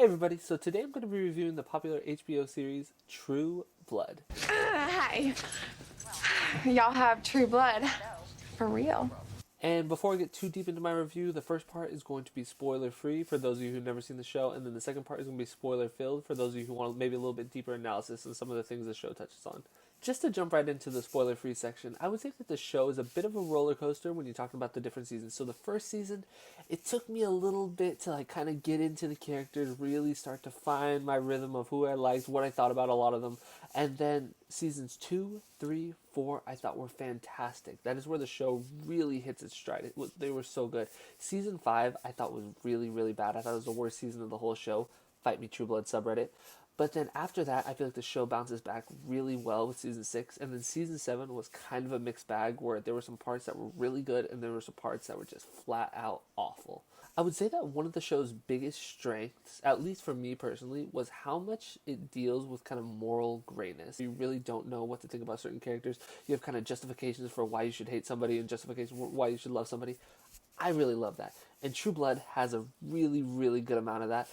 Hey everybody, so today I'm going to be reviewing the popular HBO series True Blood. Hi. Y'all have True Blood. For real. And before I get too deep into my review, the first part is going to be spoiler free for those of you who've never seen the show, and then the second part is going to be spoiler filled for those of you who want maybe a little bit deeper analysis on some of the things the show touches on. Just to jump right into the spoiler free section, I would say that the show is a bit of a roller coaster when you're talking about the different seasons. So the first season, it took me a little bit to like kind of get into the characters, really start to find my rhythm of who I liked, what I thought about a lot of them. And then seasons 2, 3, 4, I thought were fantastic. That is where the show really hits its stride. They were so good. Season 5, I thought was really, really bad. I thought it was the worst season of the whole show. Fight Me True Blood subreddit. But then after that, I feel like the show bounces back really well with season 6. And then season 7 was kind of a mixed bag where there were some parts that were really good and there were some parts that were just flat out awful. I would say that one of the show's biggest strengths, at least for me personally, was how much it deals with kind of moral grayness. You really don't know what to think about certain characters. You have kind of justifications for why you should hate somebody and justifications for why you should love somebody. I really love that. And True Blood has a really, really good amount of that.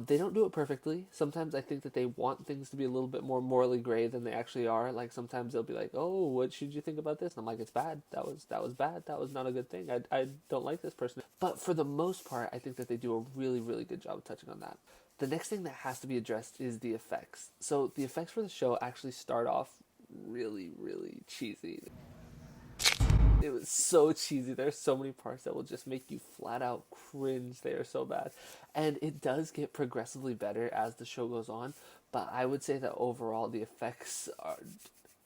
They don't do it perfectly. Sometimes I think that they want things to be a little bit more morally gray than they actually are. Like sometimes they'll be like, "Oh, what should you think about this?" And I'm like, "It's bad. That was bad. That was not a good thing. I don't like this person." But for the most part, I think that they do a really, really good job of touching on that. The next thing that has to be addressed is the effects. So the effects for the show actually start off really, really cheesy. It was so cheesy. There's so many parts that will just make you flat out cringe. They are so bad. And it does get progressively better as the show goes on, but I would say that overall the effects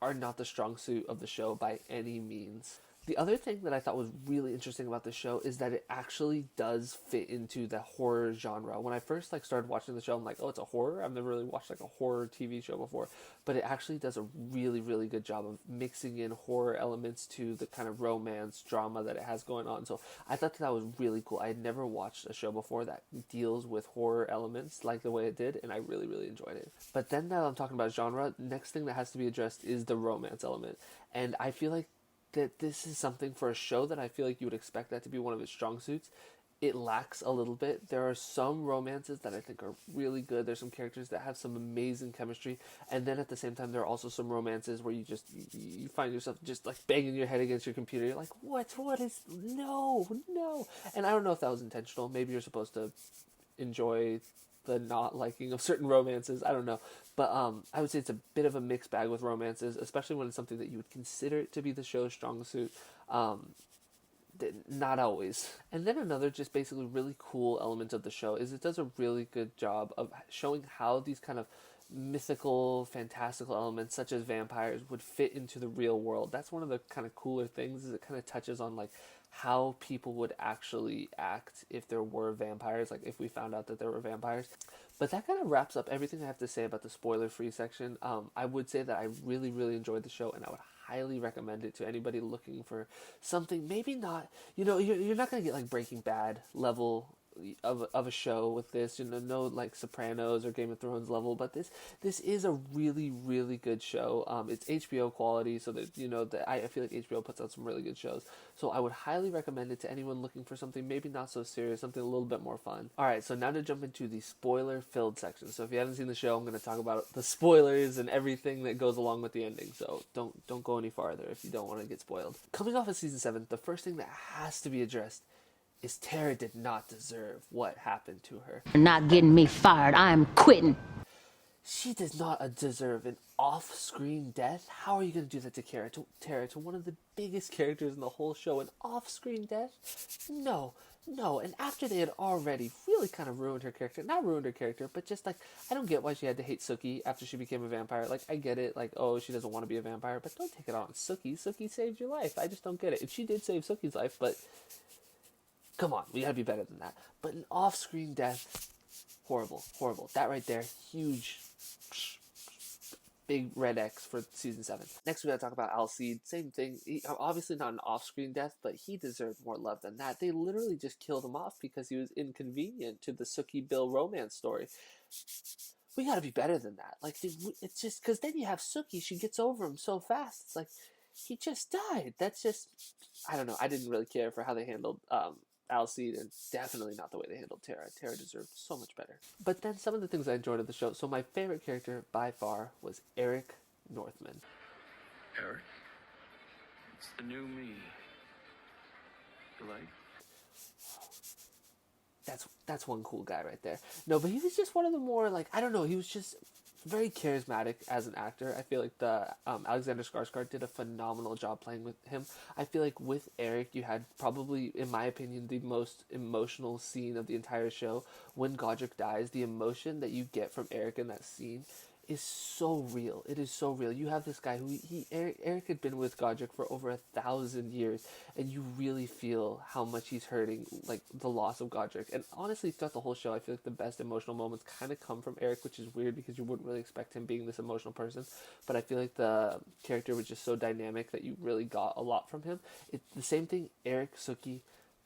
are not the strong suit of the show by any means. The other thing that I thought was really interesting about the show is that it actually does fit into the horror genre. When I first started watching the show, I'm like, oh, it's a horror? I've never really watched like a horror TV show before. But it actually does a really, really good job of mixing in horror elements to the kind of romance drama that it has going on. So I thought that was really cool. I had never watched a show before that deals with horror elements like the way it did, and I really, really enjoyed it. But then now I'm talking about genre, next thing that has to be addressed is the romance element. And I feel like that this is something for a show that I feel like you would expect that to be one of its strong suits. It lacks a little bit. There are some romances that I think are really good. There's some characters that have some amazing chemistry, and then at the same time there are also some romances where you find yourself just like banging your head against your computer. You're like, what is no. And I don't know if that was intentional. Maybe you're supposed to enjoy the not liking of certain romances. I don't know. But I would say it's a bit of a mixed bag with romances, especially when it's something that you would consider it to be the show's strong suit. Not always. And then another just basically really cool element of the show is it does a really good job of showing how these kind of mythical, fantastical elements such as vampires would fit into the real world. That's one of the kind of cooler things is it kind of touches on like how people would actually act if there were vampires, like if we found out that there were vampires. But that kind of wraps up everything I have to say about the spoiler-free section. I would say that I really, really enjoyed the show, and I would highly recommend it to anybody looking for something. Maybe not, you're not going to get like Breaking Bad level of a show with this, no like Sopranos or Game of Thrones level, but this is a really, really good show. It's HBO quality, so that I feel like HBO puts out some really good shows. So I would highly recommend it to anyone looking for something maybe not so serious, something a little bit more fun. All right, so now to jump into the spoiler-filled section. So if you haven't seen the show, I'm going to talk about the spoilers and everything that goes along with the ending. So don't go any farther if you don't want to get spoiled. Coming off of season 7, the first thing that has to be addressed is Tara did not deserve what happened to her. You're not getting me fired. I'm quitting. She does not deserve an off-screen death. How are you going to do that to Tara, to one of the biggest characters in the whole show? An off-screen death? No. And after they had already really kind of ruined her character, not ruined her character, but just like, I don't get why she had to hate Sookie after she became a vampire. Like, I get it, like, oh, she doesn't want to be a vampire, but don't take it on Sookie. Sookie saved your life. I just don't get it. And she did save Sookie's life, but come on, we gotta be better than that. But an off-screen death, horrible. That right there, huge, big red X for season 7. Next, we gotta talk about Alcide. Same thing. Obviously not an off-screen death, but he deserved more love than that. They literally just killed him off because he was inconvenient to the Sookie Bill romance story. We gotta be better than that. Like, it's just because then you have Sookie, she gets over him so fast. It's like he just died. That's just, I don't know. I didn't really care for how they handled Alcide, and definitely not the way they handled Tara. Tara deserved so much better. But then some of the things I enjoyed of the show. So my favorite character by far was Eric Northman. Eric, it's the new me. You like? That's one cool guy right there. No, but he was just one of the more, like, I don't know, he was just very charismatic as an actor. I feel like the Alexander Skarsgård did a phenomenal job playing with him. I feel like with Eric, you had probably, in my opinion, the most emotional scene of the entire show. When Godric dies, the emotion that you get from Eric in that scene is so real. It is so real. You have this guy who Eric had been with Godric for over 1,000 years, and you really feel how much he's hurting, like the loss of Godric. And honestly, throughout the whole show, I feel like the best emotional moments kind of come from Eric, which is weird because you wouldn't really expect him being this emotional person. But I feel like the character was just so dynamic that you really got a lot from him. It's the same thing. Eric, Sookie,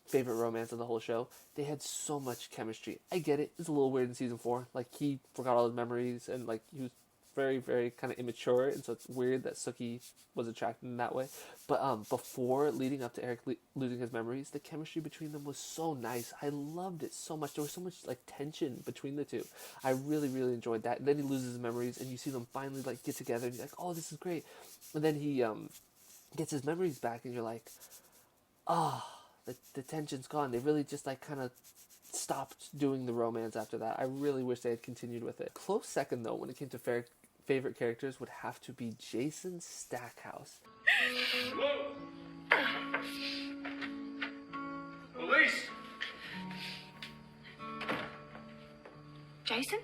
favorite romance of the whole show. They had so much chemistry. I get it. It's a little weird in season 4. Like, he forgot all his memories, and like he was very, very kind of immature, and so it's weird that Sookie was attracted in that way. But before, leading up to Eric losing his memories, the chemistry between them was so nice. I loved it so much. There was so much like tension between the two. I really, really enjoyed that. And then he loses his memories, and you see them finally like get together, and you're like, oh, this is great. And then he gets his memories back, and you're like, ah. The tension's gone. They really just like kind of stopped doing the romance after that. I really wish they had continued with it. Close second though, when it came to favorite characters, would have to be Jason Stackhouse. Hello? Police! Jason?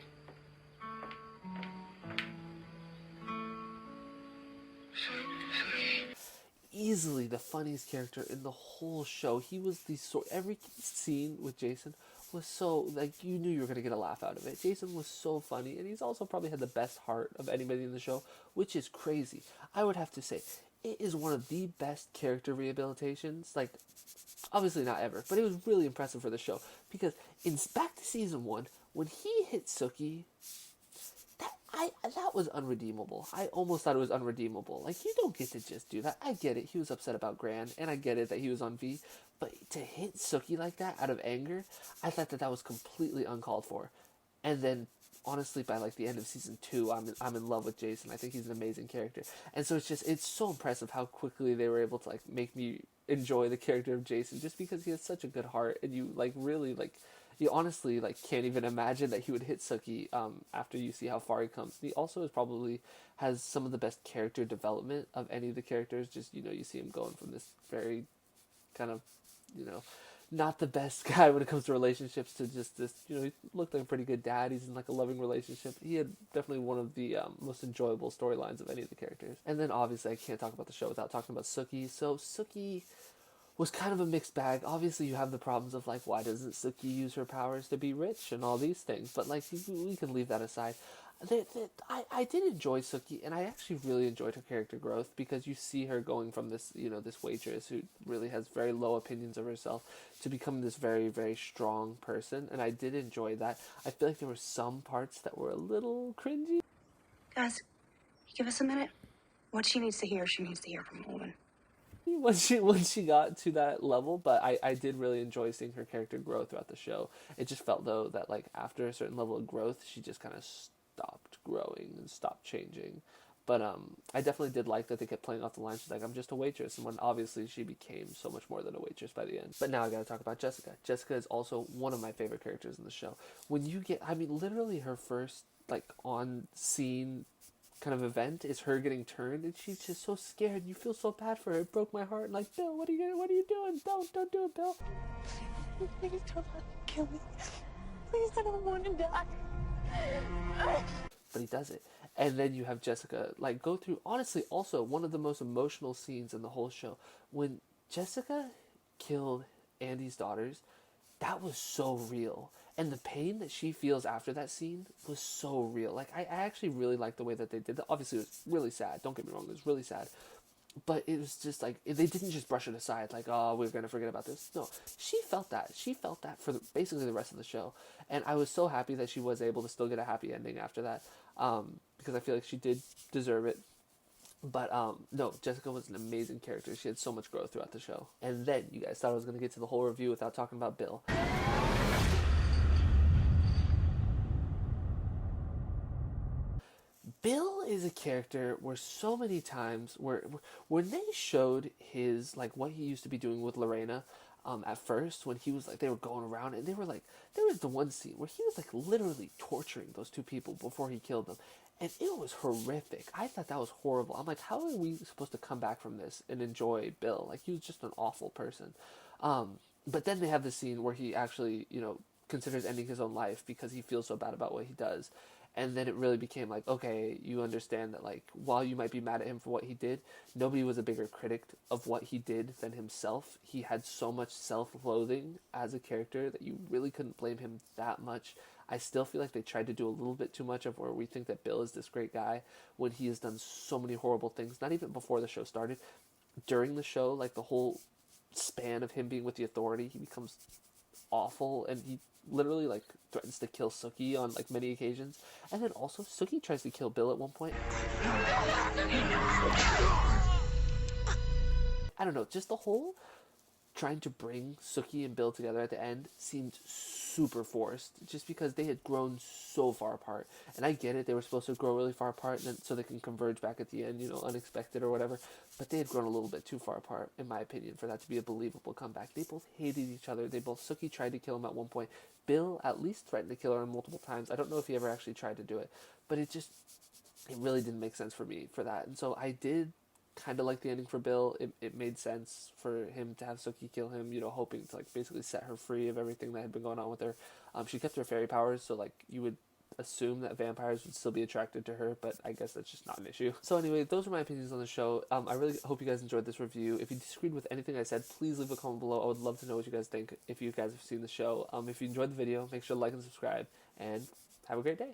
Easily the funniest character in the whole show. He was every scene with Jason was so, like, you knew you were going to get a laugh out of it. Jason was so funny, and he's also probably had the best heart of anybody in the show, which is crazy. I would have to say, it is one of the best character rehabilitations, like, obviously not ever, but it was really impressive for the show, because back to season 1, when he hit Sookie, that was unredeemable. I almost thought it was unredeemable. Like, you don't get to just do that. I get it. He was upset about Gran, and I get it that he was on V. But to hit Sookie like that out of anger, I thought that was completely uncalled for. And then, honestly, by like the end of season 2, I'm in love with Jason. I think he's an amazing character. And so it's so impressive how quickly they were able to like make me enjoy the character of Jason, just because he has such a good heart, and you like really like. You honestly like can't even imagine that he would hit Sookie after you see how far he comes. He also has some of the best character development of any of the characters. Just, you know, you see him going from this very kind of, you know, not the best guy when it comes to relationships to just this, you know, he looked like a pretty good dad. He's in like a loving relationship. He had definitely one of the most enjoyable storylines of any of the characters. And then obviously I can't talk about the show without talking about Sookie. So Sookie was kind of a mixed bag. Obviously, you have the problems of, like, why doesn't Sookie use her powers to be rich and all these things? But, like, we can leave that aside. I did enjoy Sookie, and I actually really enjoyed her character growth, because you see her going from this, you know, this waitress who really has very low opinions of herself to becoming this very, very strong person, and I did enjoy that. I feel like there were some parts that were a little cringy. Guys, give us a minute. What she needs to hear from a woman. Once she got to that level, but I did really enjoy seeing her character grow throughout the show. It just felt, though, that like after a certain level of growth, she just kind of stopped growing and stopped changing. But I definitely did like that they kept playing off the line. She's like, I'm just a waitress, and when obviously she became so much more than a waitress by the end. But now I gotta talk about Jessica. Jessica is also one of my favorite characters in the show. When you get, I mean, literally her first like on scene kind of event is her getting turned, and she's just so scared. You feel so bad for her. It broke my heart. And like, Bill, what are you doing? Don't do it, Bill. Please don't let him kill me. Please, I don't want to die. But he does it. And then you have Jessica like go through, honestly, also one of the most emotional scenes in the whole show. When Jessica killed Andy's daughters, that was so real. And the pain that she feels after that scene was so real. Like, I actually really liked the way that they did that. Obviously, it was really sad. Don't get me wrong, it was really sad. But it was just like, they didn't just brush it aside, like, oh, we're going to forget about this. No, she felt that. She felt that for basically the rest of the show. And I was so happy that she was able to still get a happy ending after that, because I feel like she did deserve it. But no, Jessica was an amazing character. She had so much growth throughout the show. And then you guys thought I was going to get to the whole review without talking about Bill. Bill is a character where so many times when they showed his, like, what he used to be doing with Lorena, at first, when he was like, they were going around and they were like, there was the one scene where he was like literally torturing those two people before he killed them, and it was horrific. I thought that was horrible. I'm like, how are we supposed to come back from this and enjoy Bill? Like, he was just an awful person. But then they have the scene where he actually, you know, considers ending his own life because he feels so bad about what he does. And then it really became like, okay, you understand that, like, while you might be mad at him for what he did, nobody was a bigger critic of what he did than himself. He had so much self-loathing as a character that you really couldn't blame him that much. I still feel like they tried to do a little bit too much of where we think that Bill is this great guy when he has done so many horrible things, not even before the show started. During the show, like, the whole span of him being with the Authority, he becomes awful, and he literally, like, threatens to kill Sookie on, like, many occasions. And then also Sookie tries to kill Bill at one point. I don't know, just the whole trying to bring Sookie and Bill together at the end seemed super forced, just because they had grown so far apart. And I get it, they were supposed to grow really far apart and then so they can converge back at the end, you know, unexpected or whatever. But they had grown a little bit too far apart, in my opinion, for that to be a believable comeback. They both hated each other. Sookie tried to kill him at one point. Bill at least threatened to kill her multiple times. I don't know if he ever actually tried to do it, but it really didn't make sense for me for that. And so I did kind of like the ending for Bill. It made sense for him to have Sookie kill him, you know, hoping to, like, basically set her free of everything that had been going on with her. She kept her fairy powers, so, like, you would assume that vampires would still be attracted to her, but I guess that's just not an issue. So anyway, those are my opinions on the show. I really hope you guys enjoyed this review. If you disagreed with anything I said, please leave a comment below. I would love to know what you guys think if you guys have seen the show. If you enjoyed the video, make sure to like and subscribe, and have a great day.